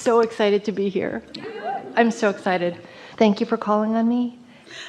so excited to be here. I'm so excited. Thank you for calling on me.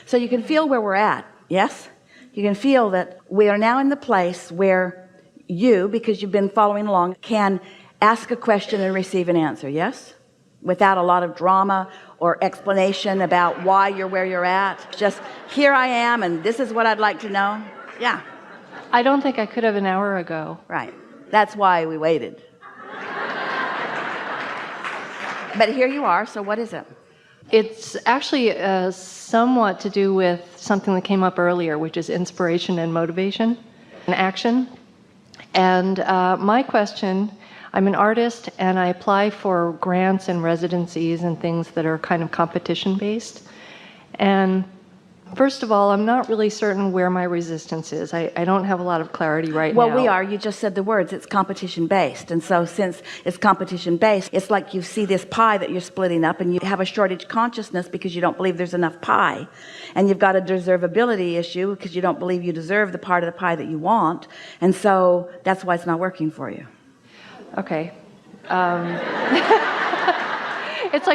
So you can feel where we're at, yes? You can feel that we are now in the place where you, because you've been following along, can ask a question and receive an answer, yes? Without a lot of drama or explanation about why you're where you're at. Just, here I am, and this is what I'd like to know. Yeah. I don't think I could have an hour ago. Right. That's why we waited. But here you are, so what is it? It's actually somewhat to do with something that came up earlier, which is inspiration and motivation and action. And my question, I'm an artist and I apply for grants and residencies and things that are kind of competition based. And first of all, I'm not really certain where my resistance is. I don't have a lot of clarity right now. Well, we are. You just said the words. It's competition based. And so since it's competition based, it's like you see this pie that you're splitting up and you have a shortage consciousness because you don't believe there's enough pie. And you've got a deservability issue because you don't believe you deserve the part of the pie that you want. And so that's why it's not working for you. Okay. It's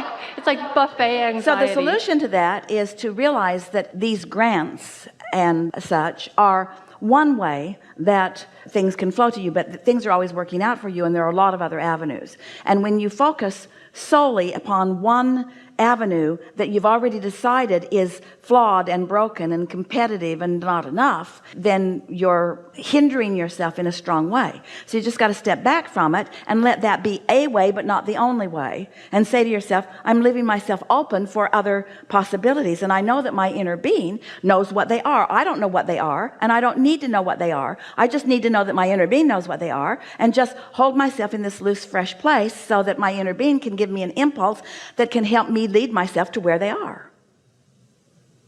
like buffet anxiety. So the solution to that is to realize that these grants and such are one way that things can flow to you, but things are always working out for you, and there are a lot of other avenues. And when you focus solely upon one avenue that you've already decided is flawed and broken and competitive and not enough, then you're hindering yourself in a strong way. So you just got to step back from it and let that be a way, but not the only way, and say to yourself, I'm leaving myself open for other possibilities. And I know that my inner being knows what they are. I don't know what they are, and I don't need to know what they are. I just need to know that my inner being knows what they are, and just hold myself in this loose, fresh place so that my inner being can give me an impulse that can help me lead myself to where they are.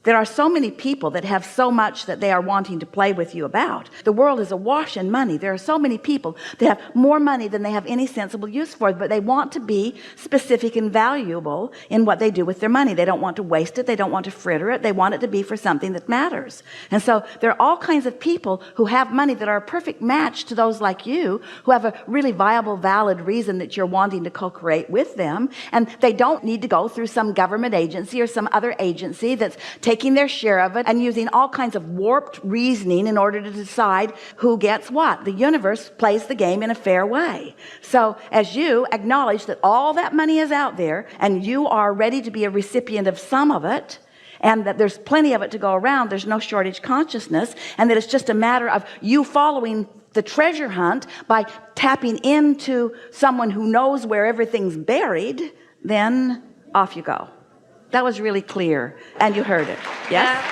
There are so many people that have so much that they are wanting to play with you about. The world is awash in money. There are so many people that have more money than they have any sensible use for, but they want to be specific and valuable in what they do with their money. They don't want to waste it. They don't want to fritter it. They want it to be for something that matters. And so there are all kinds of people who have money that are a perfect match to those like you, who have a really viable, valid reason that you're wanting to co-create with them. And they don't need to go through some government agency or some other agency that's taking their share of it and using all kinds of warped reasoning in order to decide who gets what. The universe plays the game in a fair way. So as you acknowledge that all that money is out there and you are ready to be a recipient of some of it, and that there's plenty of it to go around, there's no shortage consciousness, and that it's just a matter of you following the treasure hunt by tapping into someone who knows where everything's buried, then off you go. That was really clear, and you heard it, yes?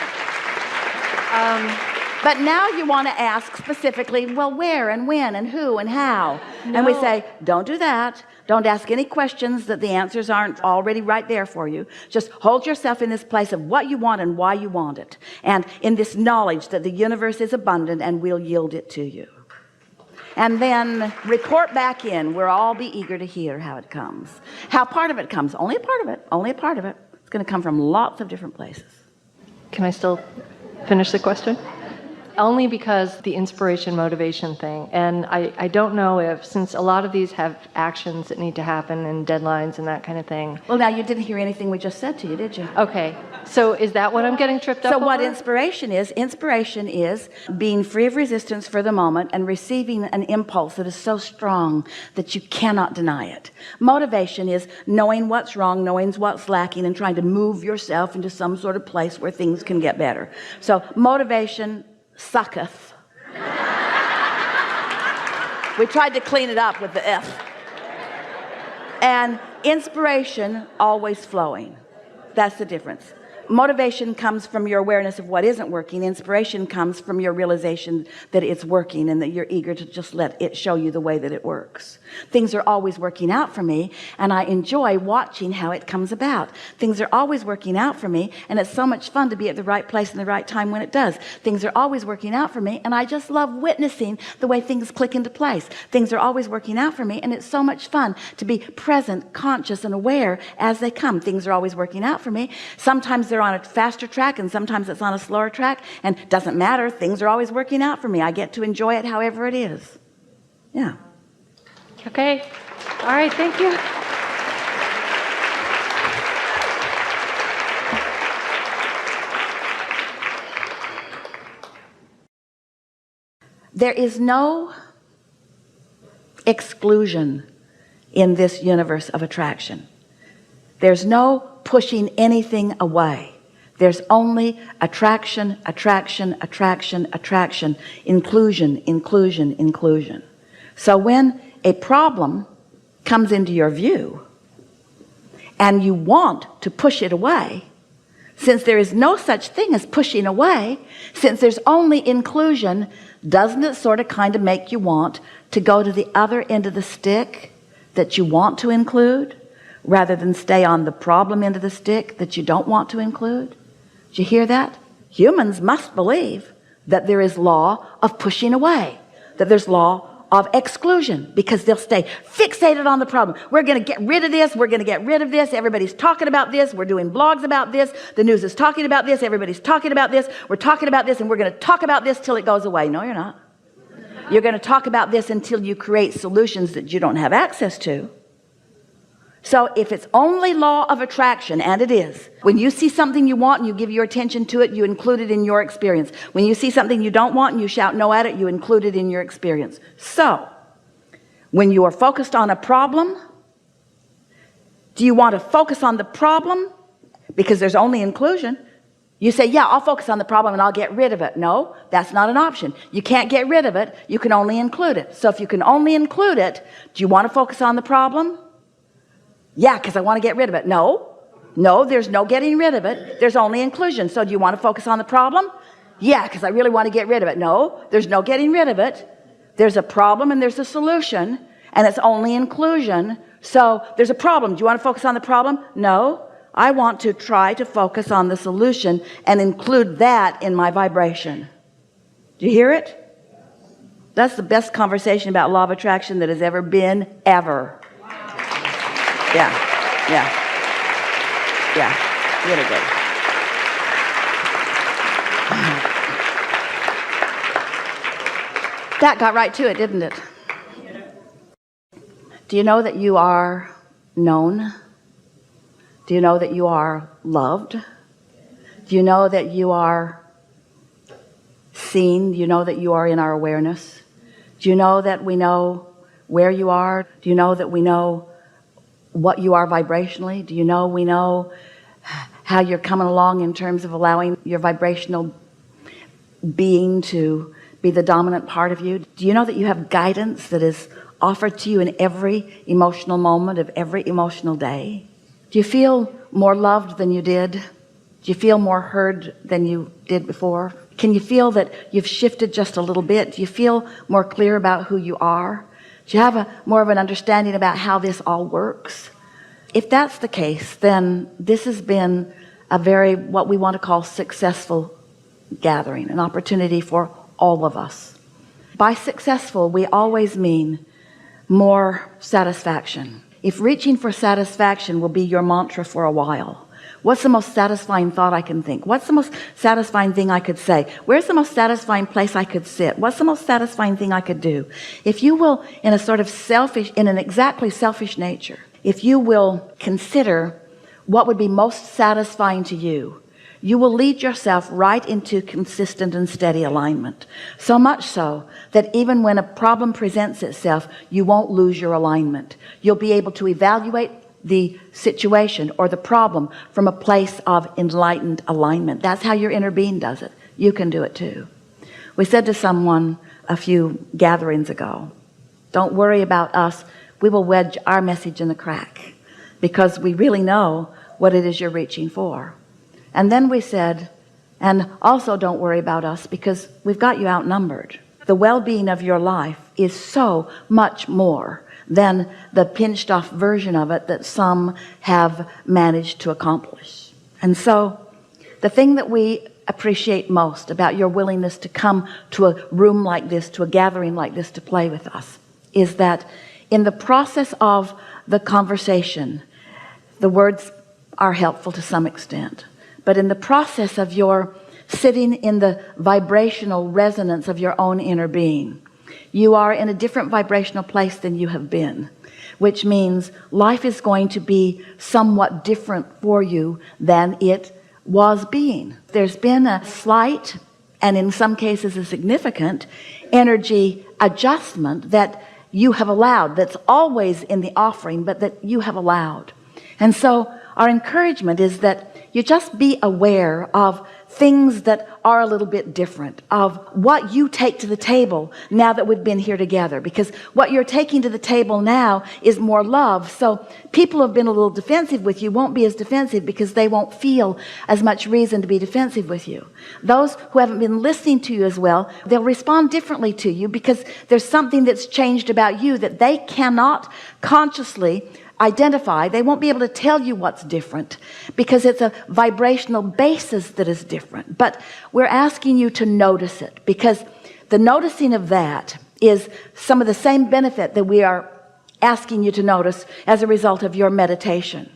But now you want to ask specifically, well, where and when and who and how? No. And we say, don't do that. Don't ask any questions that the answers aren't already right there for you. Just hold yourself in this place of what you want and why you want it, and in this knowledge that the universe is abundant and will yield it to you. And then report back in. We'll all be eager to hear how it comes. How part of it comes. Only a part of it. Only a part of it. It's going to come from lots of different places. Can I still finish the question? Only because the inspiration motivation thing. And I don't know if, since a lot of these have actions that need to happen and deadlines and that kind of thing. Well, now you didn't hear anything we just said to you, did you? Okay. So is that what I'm getting tripped up over? So what inspiration is being free of resistance for the moment and receiving an impulse that is so strong that you cannot deny it. Motivation is knowing what's wrong, knowing what's lacking, and trying to move yourself into some sort of place where things can get better. So motivation sucketh. We tried to clean it up with the F. And inspiration always flowing. That's the difference. Motivation comes from your awareness of what isn't working. Inspiration comes from your realization that it's working and that you're eager to just let it show you the way that it works. Things are always working out for me, and I enjoy watching how it comes about. Things are always working out for me, and it's so much fun to be at the right place and the right time when it does. Things are always working out for me, and I just love witnessing the way things click into place. Things are always working out for me, and it's so much fun to be present, conscious, and aware as they come. Things are always working out for me. Sometimes they're on a faster track, and sometimes it's on a slower track, and it doesn't matter. Things are always working out for me. I get to enjoy it however it is. Yeah. Okay. All right. Thank you. There is no exclusion in this universe of attraction. There's no pushing anything away. There's only attraction, attraction, attraction, attraction, inclusion, inclusion, inclusion. So when a problem comes into your view and you want to push it away, since there is no such thing as pushing away, since there's only inclusion, doesn't it sort of kind of make you want to go to the other end of the stick that you want to include, rather than stay on the problem end of the stick that you don't want to include? Did you hear that? Humans must believe that there is law of pushing away, that there's law of exclusion, because they'll stay fixated on the problem. We're going to get rid of this. We're going to get rid of this. Everybody's talking about this. We're doing blogs about this. The news is talking about this. Everybody's talking about this. We're talking about this, and we're going to talk about this till it goes away. No, you're not. You're going to talk about this until you create solutions that you don't have access to. So if it's only law of attraction, and it is, when you see something you want and you give your attention to it, you include it in your experience. When you see something you don't want and you shout no at it, you include it in your experience. So when you are focused on a problem, do you want to focus on the problem because there's only inclusion? You say, yeah, I'll focus on the problem and I'll get rid of it. No, that's not an option. You can't get rid of it. You can only include it. So if you can only include it, do you want to focus on the problem? Yeah, because I want to get rid of it. No, there's no getting rid of it. There's only inclusion. So do you want to focus on the problem? Yeah, because I really want to get rid of it. No, there's no getting rid of it. There's a problem and there's a solution, and it's only inclusion. So there's a problem. Do you want to focus on the problem? No, I want to try to focus on the solution and include that in my vibration. Do you hear it? That's the best conversation about law of attraction that has ever been, ever. Yeah. Really good. That got right to it, didn't it? Do you know that you are known? Do you know that you are loved? Do you know that you are seen? Do you know that you are in our awareness? Do you know that we know where you are? Do you know that we know what you are vibrationally? Do you know we know how you're coming along in terms of allowing your vibrational being to be the dominant part of you? Do you know that you have guidance that is offered to you in every emotional moment of every emotional day? Do you feel more loved than you did? Do you feel more heard than you did before? Can you feel that you've shifted just a little bit? Do you feel more clear about who you are? Do you have more of an understanding about how this all works? If that's the case, then this has been a very, what we want to call, successful gathering, an opportunity for all of us. By successful, we always mean more satisfaction. If reaching for satisfaction will be your mantra for a while, what's the most satisfying thought I can think? What's the most satisfying thing I could say? Where's the most satisfying place I could sit? What's the most satisfying thing I could do? If you will, in a sort of selfish, in an exactly selfish nature, if you will consider what would be most satisfying to you, you will lead yourself right into consistent and steady alignment. So much so that even when a problem presents itself, you won't lose your alignment. You'll be able to evaluate the situation or the problem from a place of enlightened alignment. That's how your inner being does it. You can do it too. We said to someone a few gatherings ago, don't worry about us. We will wedge our message in the crack because we really know what it is you're reaching for. And then we said, and also don't worry about us because we've got you outnumbered. The well-being of your life is so much more than the pinched off version of it that some have managed to accomplish. And so the thing that we appreciate most about your willingness to come to a room like this, to a gathering like this, to play with us, is that in the process of the conversation, the words are helpful to some extent, but in the process of your sitting in the vibrational resonance of your own inner being, you are in a different vibrational place than you have been, which means life is going to be somewhat different for you than it was being. There's been a slight and in some cases a significant energy adjustment that you have allowed, that's always in the offering, but that you have allowed. And so our encouragement is that you just be aware of things that are a little bit different, of what you take to the table now that we've been here together, because what you're taking to the table now is more love. So people who have been a little defensive with you won't be as defensive, because they won't feel as much reason to be defensive with you. Those who haven't been listening to you as well, they'll respond differently to you, because there's something that's changed about you that they cannot consciously identify. They won't be able to tell you what's different, because it's a vibrational basis that is different. But we're asking you to notice it, because the noticing of that is some of the same benefit that we are asking you to notice as a result of your meditation.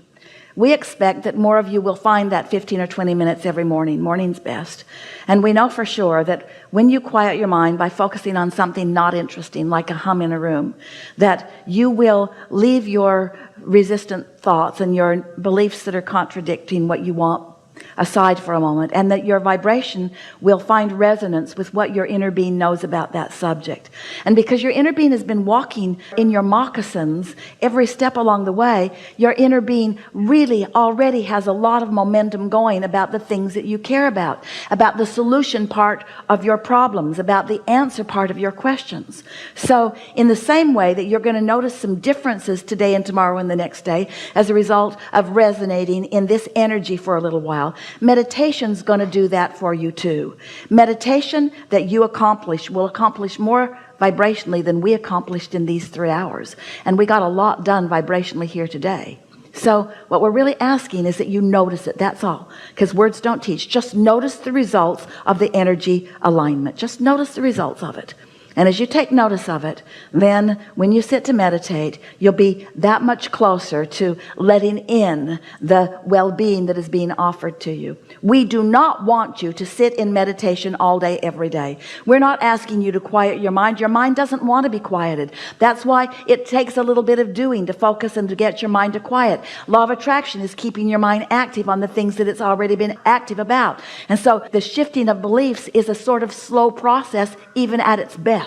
We expect that more of you will find that 15 or 20 minutes every morning. Morning's best. And we know for sure that when you quiet your mind by focusing on something not interesting, like a hum in a room, that you will leave your resistant thoughts and your beliefs that are contradicting what you want aside for a moment, and that your vibration will find resonance with what your inner being knows about that subject. And because your inner being has been walking in your moccasins every step along the way, your inner being really already has a lot of momentum going about the things that you care about the solution part of your problems, about the answer part of your questions. So in the same way that you're going to notice some differences today and tomorrow and the next day as a result of resonating in this energy for a little while, meditation's going to do that for you too. Meditation that you accomplish will accomplish more vibrationally than we accomplished in these 3 hours. And we got a lot done vibrationally here today. So what we're really asking is that you notice it. That's all. Because words don't teach. Just notice the results of the energy alignment. Just notice the results of it. And as you take notice of it, then when you sit to meditate, you'll be that much closer to letting in the well-being that is being offered to you. We do not want you to sit in meditation all day, every day. We're not asking you to quiet your mind. Your mind doesn't want to be quieted. That's why it takes a little bit of doing to focus and to get your mind to quiet. Law of attraction is keeping your mind active on the things that it's already been active about. And so the shifting of beliefs is a sort of slow process, even at its best.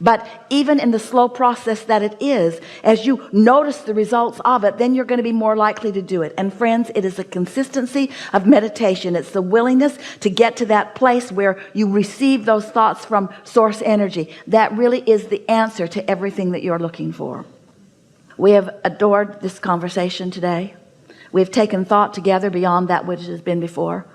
But even in the slow process that it is, as you notice the results of it, then you're going to be more likely to do it. And friends, it is a consistency of meditation. It's the willingness to get to that place where you receive those thoughts from source energy. That really is the answer to everything that you're looking for. We have adored this conversation today. We have taken thought together beyond that which has been before.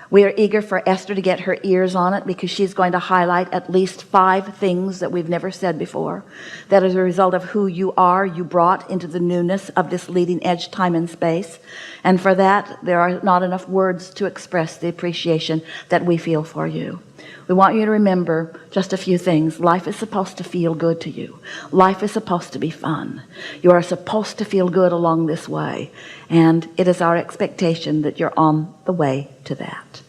We are eager for Esther to get her ears on it, because she's going to highlight at least 5 things that we've never said before, that as a result of who you are, you brought into the newness of this leading edge time and space. And for that, there are not enough words to express the appreciation that we feel for you. We want you to remember just a few things. Life is supposed to feel good to you. Life is supposed to be fun. You are supposed to feel good along this way. And it is our expectation that you're on the way to that.